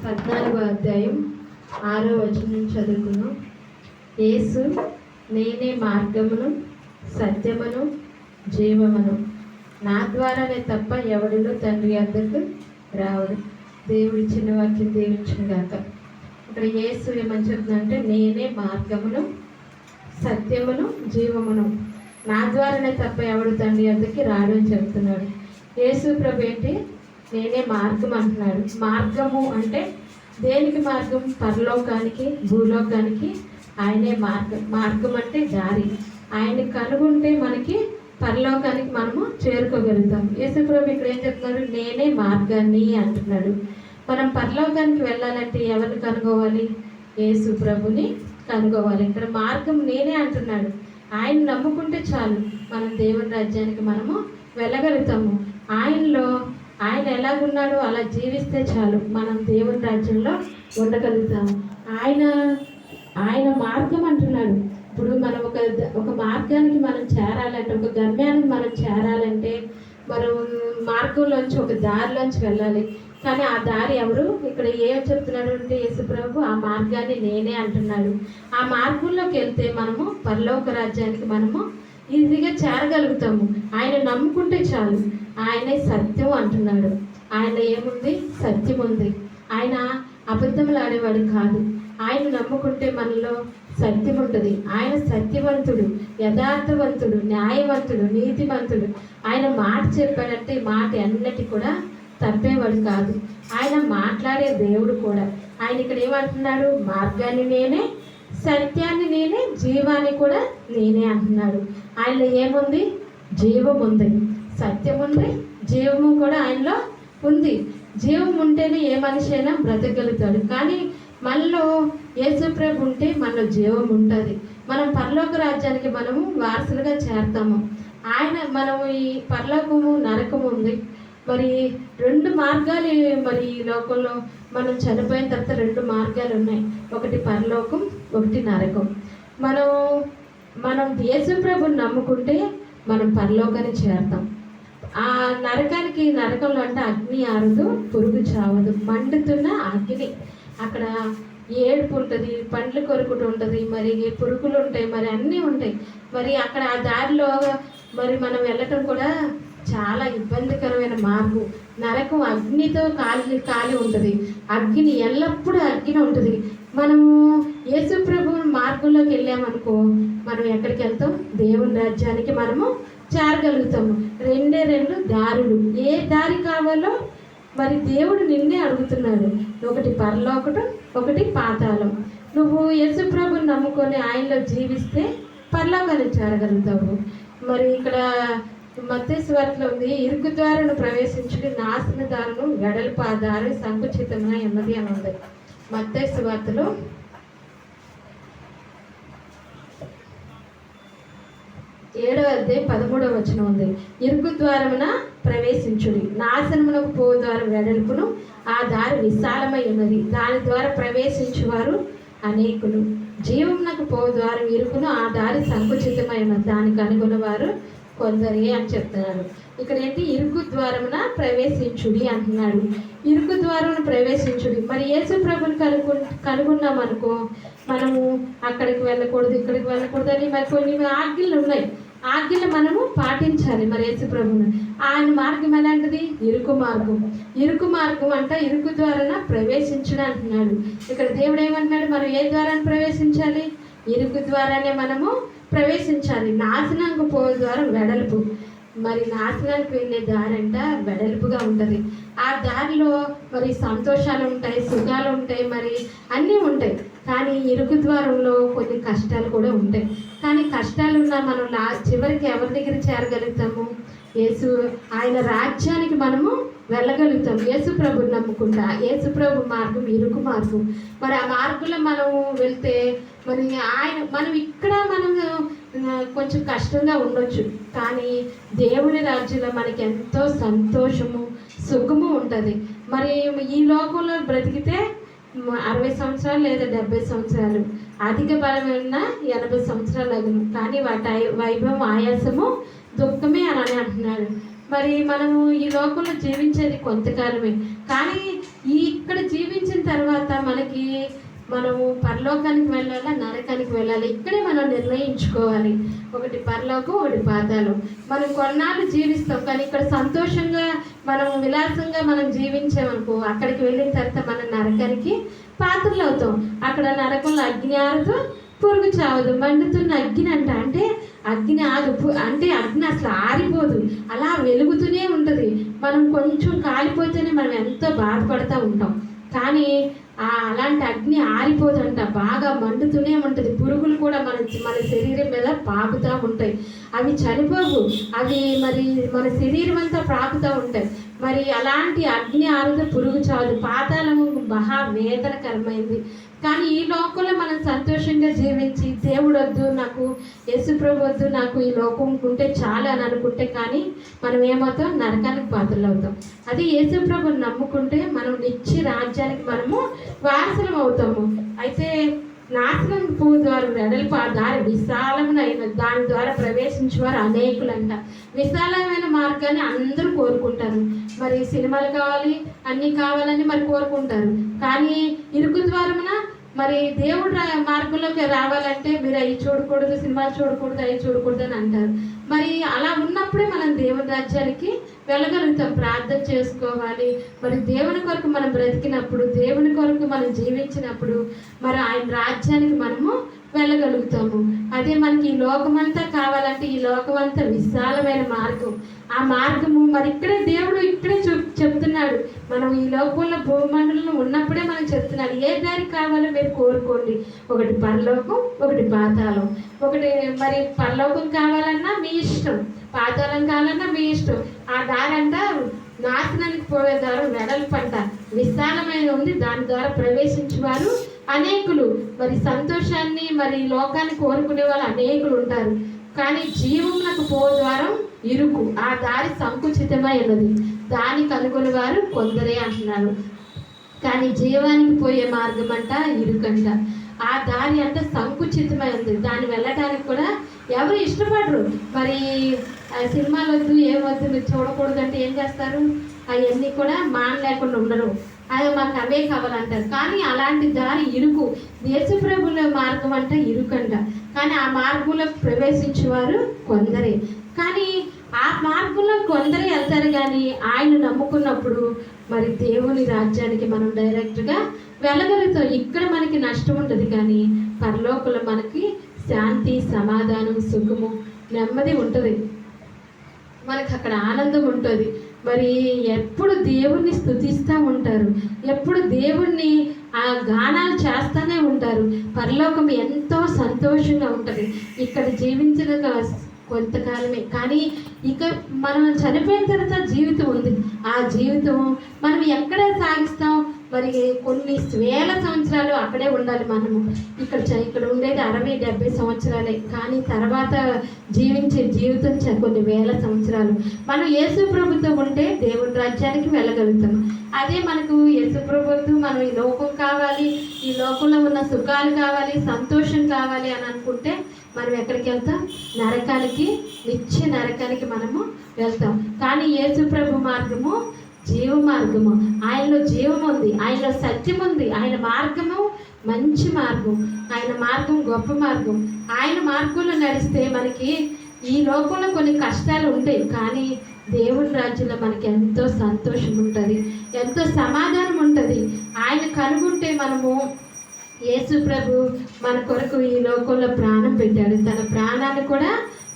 14వ అధ్యాయం 6వ వచనం చదువుకున్నాం. యేసు నేనే మార్గమును సత్యమును జీవమును, నా ద్వారానే తప్ప ఎవడిలో తండ్రి వద్దకు రావడు. దేవుడి చిన్న వాక్యం దీవించును గాక. ఇక్కడ యేసు ఏమని చెప్తుందంటే, నేనే మార్గమును సత్యమును జీవమును, నా ద్వారానే తప్ప ఎవడు తండ్రి వద్దకి రాడు అని చెప్తున్నాడు. యేసు ప్రభు ఏంటి? నేనే మార్గం అంటున్నాడు. మార్గము అంటే దేనికి మార్గం? పరలోకానికి భూలోకానికి ఆయనే మార్గం. మార్గం అంటే దారి. ఆయన కనుగొంటే మనకి పరలోకానికి మనము చేరుకోగలుగుతాం. యేసు ప్రభు ఇక్కడ ఏం చెప్తున్నాడు? నేనే మార్గాన్ని అంటున్నాడు. మనం పరలోకానికి వెళ్ళాలంటే ఎవరిని కనుగోవాలి? యేసు ప్రభుని కనుగోవాలి. ఇక్కడ మార్గం నేనే అంటున్నాడు. ఆయన నమ్ముకుంటే చాలు, మనం దేవుని రాజ్యానికి మనము వెళ్ళగలుగుతాము. ఆయన ఎలాగున్నాడో అలా జీవిస్తే చాలు, మనం దేవుని రాజ్యంలో ఉండగలుగుతాము. ఆయన మార్గం అంటున్నాడు. ఇప్పుడు మనం ఒక మార్గానికి మనం చేరాలంటే, ఒక గమ్యానికి మనం చేరాలంటే మనం మార్గంలోంచి ఒక దారిలోంచి వెళ్ళాలి. కానీ ఆ దారి ఎవరు? ఇక్కడ ఏం చెప్తున్నాడు అంటే యేసుప్రభు ఆ మార్గాన్ని నేనే అంటున్నాడు. ఆ మార్గంలోకి వెళ్తే మనము పరలోక రాజ్యానికి మనము ఈజీగా చేరగలుగుతాము. ఆయన నమ్ముకుంటే చాలు. ఆయనే సత్యం అంటున్నాడు. ఆయన ఏముంది? సత్యం ఉంది. ఆయన అబద్ధములు ఆడేవాడు కాదు. ఆయన నమ్ముకుంటే మనలో సత్యం ఉంటుంది. ఆయన సత్యవంతుడు, యథార్థవంతుడు, న్యాయవంతుడు, నీతివంతుడు. ఆయన మాట చెప్పాడంటే మాట అన్నిటి కూడా తప్పేవాడు కాదు. ఆయన మాట్లాడే దేవుడు కూడా. ఆయన ఇక్కడ ఏమంటున్నాడు? మార్గాన్ని నేనే, సత్యాన్ని నేనే, జీవాన్ని కూడా నేనే అంటున్నాడు. ఆయనలో ఏముంది? జీవం ఉంది, సత్యం ఉంది, జీవము కూడా ఆయనలో ఉంది. జీవం ఉంటేనే ఏ మనిషి అయినా బ్రతకగలుగుతాడు. కానీ మనలో యేసుప్రభు ఉంటే మనలో జీవం ఉంటుంది. మనం పరలోక రాజ్యానికి మనము వారసులుగా చేరతాము. మనము ఈ పరలోకము నరకము ఉంది. మరి రెండు మార్గాలు, మరి ఈ లోకంలో మనం చనిపోయిన తర్వాత రెండు మార్గాలు ఉన్నాయి. ఒకటి పరలోకం, ఒకటి నరకం. మనం యేసుప్రభుని నమ్ముకుంటే మనం పరలోకాన్ని చేరతాం. ఆ నరకంలో అంటే అగ్ని ఆరదు, పురుగు చావదు, మండుతున్న అగ్ని. అక్కడ ఏడుపు ఉంటుంది, పండ్లు కొరుకుడు ఉంటుంది, మరి పురుగులు ఉంటాయి, మరి అన్నీ ఉంటాయి. మరి అక్కడ ఆ దారిలో మరి మనం వెళ్ళటం కూడా చాలా ఇబ్బందికరమైన మార్గం. నరకం అగ్నితో కాలి ఉంటుంది. అగ్ని ఎల్లప్పుడూ అగ్ని ఉంటుంది. మనము యేసుప్రభు మార్గంలోకి వెళ్ళామనుకో, మనం ఎక్కడికి వెళ్తాం? దేవుని రాజ్యానికి మనము చేరగలుగుతాము. రెండు దారులు. ఏ దారి కావాలో మరి దేవుడు నిన్నే అడుగుతున్నాడు. ఒకటి పరలోకం, ఒకటి పాతాళం. నువ్వు యేసుప్రభుని నమ్ముకొని ఆయనలో జీవిస్తే పరలోకాన్ని చేరగలుగుతావు. మరి ఇక్కడ మత్తయి సువార్తలో ఉంది, ఇరుకు ద్వారాను ప్రవేశించుడి, నాశన దారును వెడల్పు ఆ దారి సంకుచితమైన ఉన్నది అని ఉంది. మత్తయి సువార్తలో 7వ అధ్యాయం 13వ వచనం ఉంది. ఇరుకు ద్వారమున ప్రవేశించుడి, నాశనమునకు పో ద్వారం వెడల్పును, ఆ దారి విశాలమై ఉన్నది, దాని ద్వారా ప్రవేశించువారు అనేకులు. జీవమునకు పో ద్వారం ఇరుకును, ఆ దారి సంకుచితమై ఉన్నది, దానికి అనుగుణవారు కొందరే అని చెప్తున్నారు. ఇక్కడ ఏంటి? ఇరుకు ద్వారమున ప్రవేశించుడి అంటున్నాడు. ఇరుకు ద్వారమున ప్రవేశించుడి. మరి యేసు ప్రభుని కనుగొన్నాం అనుకో, మనము అక్కడికి వెళ్ళకూడదు, ఇక్కడికి వెళ్ళకూడదు అని మరి కొన్ని ఆజ్ఞలు ఉన్నాయి. ఆజ్ఞలు మనము పాటించాలి. మరి యేసు ప్రభుని ఆయన మార్గం ఎలాంటిది? ఇరుకు మార్గం. ఇరుకు మార్గం అంటే ఇరుకు ద్వారాన ప్రవేశించుడు అంటున్నాడు. ఇక్కడ దేవుడు ఏమంటున్నాడు? మనం ఏ ద్వారాన్ని ప్రవేశించాలి? ఇరుకు ద్వారానే మనము ప్రవేశించాలి. నాశనానికి పోయే ద్వారం వెడల్పు. మరి నాశనానికి వెళ్ళే దారి అంట వెడల్పుగా ఉంటుంది. ఆ దారిలో మరి సంతోషాలు ఉంటాయి, సుఖాలు ఉంటాయి, మరి అన్నీ ఉంటాయి. కానీ ఇరుకు ద్వారంలో కొన్ని కష్టాలు కూడా ఉంటాయి. కానీ కష్టాలున్నా మనం చివరికి ఎవరి దగ్గర చేరగలుగుతాము? ఆయన రాజ్యానికి మనము వెళ్ళగలుగుతాం. యేసు ప్రభుని నమ్ముకుంటా. యేసు ప్రభు మార్గం ఇరుకు మార్గం. మరి ఆ మార్గంలో మనం వెళ్తే మరి మనం ఇక్కడ కొంచెం కష్టంగా ఉండొచ్చు, కానీ దేవుని రాజ్యంలో మనకి ఎంతో సంతోషము, సుఖము ఉంటుంది. మరి ఈ లోకంలో బ్రతికితే 60 సంవత్సరాలు లేదా 70 సంవత్సరాలు, అధిక బలమైన 80 సంవత్సరాలు అగును. కానీ వాటి వైభవం, ఆయాసము, దుఃఖమే అని అంటున్నాడు. మరి మనము ఈ లోకంలో జీవించేది కొంతకాలమే, కానీ ఇక్కడ జీవించిన తర్వాత మనము పరలోకానికి వెళ్ళాలా, నరకానికి వెళ్ళాలి, ఇక్కడే మనం నిర్ణయించుకోవాలి. ఒకటి పరలోకం, ఒకటి పాతాళం. మనం కొన్నాళ్ళు జీవిస్తాం, కానీ ఇక్కడ సంతోషంగా మనం విలాసంగా మనం జీవించామనుకో, అక్కడికి వెళ్ళిన తర్వాత మనం నరకానికి పాత్రలు అవుతాం. అక్కడ నరకంలో అగ్ని ఆరదు, పురుగు చావదు. మండుతున్న అగ్ని అంటే అగ్ని ఆగు, అంటే అగ్ని అసలు ఆరిపోదు, అలా వెలుగుతూనే ఉంటుంది. మనం కొంచెం కాలిపోతేనే మనం ఎంతో బాధపడుతూ ఉంటాం. కానీ అలాంటి అగ్ని ఆరిపోదంట, బాగా మండుతూనే ఉంటుంది. పురుగులు కూడా మన శరీరం మీద పాకుతూ ఉంటాయి. అవి చనిపోవు, అవి మన శరీరం అంతా పాకుతూ ఉంటాయి. అలాంటి అగ్ని ఆరుదు, పురుగు చావదు. పాతాళము మహా వేదనకరమైంది. కానీ ఈ లోకంలో మనం సంతోషంగా జీవించి, దేవుడు వద్దు నాకు, యేసుప్రభు వద్దు నాకు, ఈ లోకం ఉంటే చాలా అని అనుకుంటే కానీ మనం ఏమవుతాం, నరకానికి పాత్రలు అవుతాం. అది యేసుప్రభుని నమ్ముకుంటే మనం నిత్య రాజ్యానికి మనము వారసులం అవుతాము. అయితే నాశనం ద్వారా వెడల్పు ఆ దారి విశాలమైన దాని ద్వారా ప్రవేశించేవారు అనేకులంట. విశాలమైన మార్గాన్ని అందరూ కోరుకుంటారు. సినిమాలు కావాలి, అన్నీ కావాలని కోరుకుంటారు. కానీ ఇరుకు ద్వారమున దేవుడు మార్గంలోకి రావాలంటే మీరు అవి చూడకూడదు, సినిమాలు చూడకూడదు, అవి చూడకూడదు అని అంటారు. అలా ఉన్నప్పుడే మనం దేవుని రాజ్యానికి వెళ్ళగలుగుతాం. ప్రార్థన చేసుకోవాలి. దేవుని కొరకు మనం బ్రతికినప్పుడు, దేవుని కొరకు మనం జీవించినప్పుడు ఆయన రాజ్యానికి మనము వెళ్ళగలుగుతాము. అదే మనకి ఈ లోకమంతా కావాలంటే ఈ లోకమంతా విశాలమైన మార్గం. ఆ మార్గము ఇక్కడే దేవుడు ఇక్కడే చెప్తున్నాడు. మనం ఈ లోకంలో భూమండలంలో ఉన్నప్పుడే మనం చెప్తున్నాడు, ఏ దారి కావాలో మీరు కోరుకోండి. ఒకటి పరలోకం, ఒకటి పాతాళం. ఒకటి పరలోకం కావాలన్నా మీ ఇష్టం, పాతాళం కావాలన్నా మీ ఇష్టం. ఆ దారి నాశనానికి పోయే దారి వెడల్పంట విశాలమైన ఉంది. దాని ద్వారా ప్రవేశించేవారు అనేకులు. సంతోషాన్ని లోకాన్ని కోరుకునే వాళ్ళు అనేకులు ఉంటారు. కానీ జీవమునకు పో ద్వారం ఇరుకు, ఆ దారి సంకుచితమై ఉన్నది, దానికి కనుగొని వారు కొందరే అంటున్నారు. కానీ జీవానికి పోయే మార్గం ఇరుకంట. ఆ దారి సంకుచితమై ఉంది, దాన్ని వెళ్ళడానికి కూడా ఎవరు ఇష్టపడరు. సినిమాలు వద్దు, ఏమొద్దు, మీరు చూడకూడదు అంటే ఏం చేస్తారు, అవన్నీ కూడా లేకుండా ఉండరు. అది మాకు అవే కావాలంటారు. కానీ అలాంటి దారి ఇరుకు. యేసుప్రభుల మార్గం ఇరుకంట. కానీ ఆ మార్గంలో ప్రవేశించేవారు కొందరే. కానీ ఆ మార్గంలో కొందరే వెళ్తారు. కానీ ఆయన నమ్ముకున్నప్పుడు దేవుని రాజ్యానికి మనం డైరెక్ట్గా వెళ్ళగలుగుతాం. ఇక్కడ మనకి నష్టం ఉంటుంది, కానీ పరలోకంలో మనకి శాంతి, సమాధానం, సుఖము, నెమ్మది ఉంటుంది. అక్కడ ఆనందం ఉంటుంది. ఎప్పుడు దేవుణ్ణి స్తుతిస్తూ ఉంటారు, ఎప్పుడు దేవుణ్ణి ఆ గానాలు చేస్తూనే ఉంటారు. పరలోకం ఎంతో సంతోషంగా ఉంటుంది. ఇక్కడ జీవించిన కొంతకాలమే, కానీ ఇక మనం చనిపోయిన తర్వాత జీవితం ఉంది. ఆ జీవితం మనం ఎక్కడే సాగిస్తాం, కొన్ని వేల సంవత్సరాలు అక్కడే ఉండాలి. మనము ఇక్కడ ఉండేది 60-70 సంవత్సరాలే, కానీ తర్వాత జీవించే జీవితం కొన్ని వేల సంవత్సరాలు. మనం యేసు ప్రభుతో ఉంటే దేవుని రాజ్యానికి వెళ్ళగలుగుతాం. అదే మనకు యేసు ప్రభుత్వం, మనం ఈ లోకం కావాలి, ఈ లోకంలో ఉన్న సుఖాలు కావాలి, సంతోషం కావాలి అని అనుకుంటే మనం ఎక్కడికి వెళ్తాం, నరకానికి, నిత్య నరకానికి మనము వెళ్తాం. కానీ యేసు ప్రభు మార్గము జీవ మార్గము. ఆయనలో జీవం ఉంది, ఆయనలో సత్యం ఉంది. ఆయన మార్గము మంచి మార్గం, ఆయన మార్గం గొప్ప మార్గం. ఆయన మార్గంలో నడిస్తే ఈ లోకంలో కొన్ని కష్టాలు ఉంటాయి, కానీ దేవుని రాజ్యంలో మనకి ఎంతో సంతోషం ఉంటుంది, ఎంతో సమాధానం ఉంటుంది. ఆయన కనుగొంటే యేసు ప్రభు మన కొరకు ఈ లోకంలో ప్రాణం పెట్టాడు. తన ప్రాణాన్ని కూడా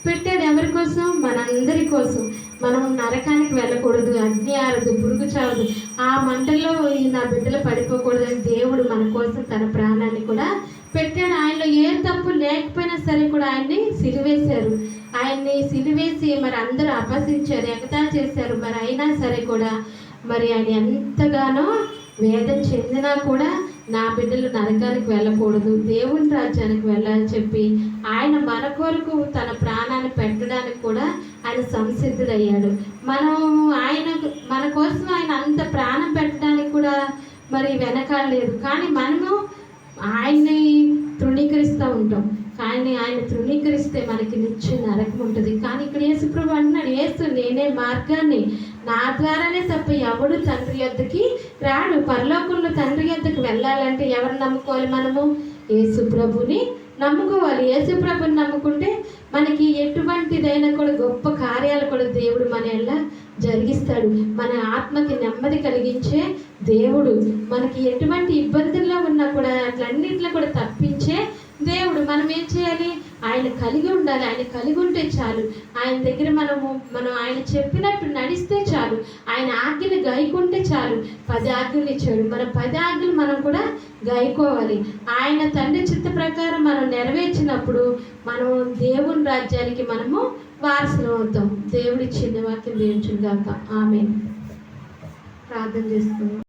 పెట్టాడు. ఎవరి కోసం? మనందరి కోసం. మనం నరకానికి వెళ్ళకూడదు, అగ్ని ఆరదు, పురుగు చావదు, ఆ మంటల్లో నా బిడ్డలు పడిపోకూడదని దేవుడు మన కోసం తన ప్రాణాన్ని కూడా పెట్టాడు. ఆయనలో ఏ తప్పు లేకపోయినా సరే కూడా ఆయన్ని సిలువేశారు. ఆయన్ని సిలువేసి అందరూ అపహసించారు, ఎగతాళి చేశారు. అయినా సరే కూడా ఆయన ఎంతగానో వేదన చెందినా కూడా నా బిడ్డలు నరకానికి వెళ్ళకూడదు, దేవుని రాజ్యానికి వెళ్ళాలని చెప్పి ఆయన మన కొరకు తన ప్రాణాన్ని పెట్టడానికి కూడా ఆయన సంసిద్ధుడయ్యాడు. మన కోసం ఆయన అంత ప్రాణం పెట్టడానికి కూడా వెనకాడలేదు. కానీ మనము ఆయన్ని తృణీకరిస్తూ ఉంటాం. కానీ ఆయన తృణీకరిస్తే మనకి నిత్య నరకం ఉంటుంది. కానీ ఇక్కడ యేసుప్రభు అంటున్నాడు, యేసు నేనే మార్గాన్ని, నా ద్వారానే తప్ప ఎవడు తండ్రి యొద్దకి రాడు. పరలోకంలో తండ్రి యొద్దకు వెళ్ళాలంటే ఎవరు నమ్ముకోవాలి? మనము యేసు ప్రభుని నమ్ముకోవాలి. యేసు ప్రభుని నమ్ముకుంటే మనకి ఎటువంటిదైనా కూడా గొప్ప కార్యాలు కూడా దేవుడు మన ఎలా జరిగిస్తాడు. మన ఆత్మకి నెమ్మది కలిగించే దేవుడు. మనకి ఎటువంటి ఇబ్బందుల్లో ఉన్నా కూడా అట్లన్నింటిలో కూడా తప్పించే దేవుడు. మనం ఏం చేయాలి? ఆయన కలిగి ఉండాలి. ఆయన కలిగి ఉంటే చాలు. ఆయన దగ్గర మనం ఆయన చెప్పినట్టు నడిస్తే చాలు. ఆయన ఆజ్ఞలు గైకుంటే చాలు. 10 ఆజ్ఞలు ఇచ్చాడు. మన 10 ఆజ్ఞలు మనం కూడా గైకోవాలి. ఆయన తండ్రి చిత్త ప్రకారం మనం నెరవేర్చినప్పుడు మనం దేవుని రాజ్యానికి మనము వారసులం అవుతాం. దేవుడి చిన్న వాక్యం దీవించుగాక. ఆమేన్. ప్రార్థన చేస్తున్నాం.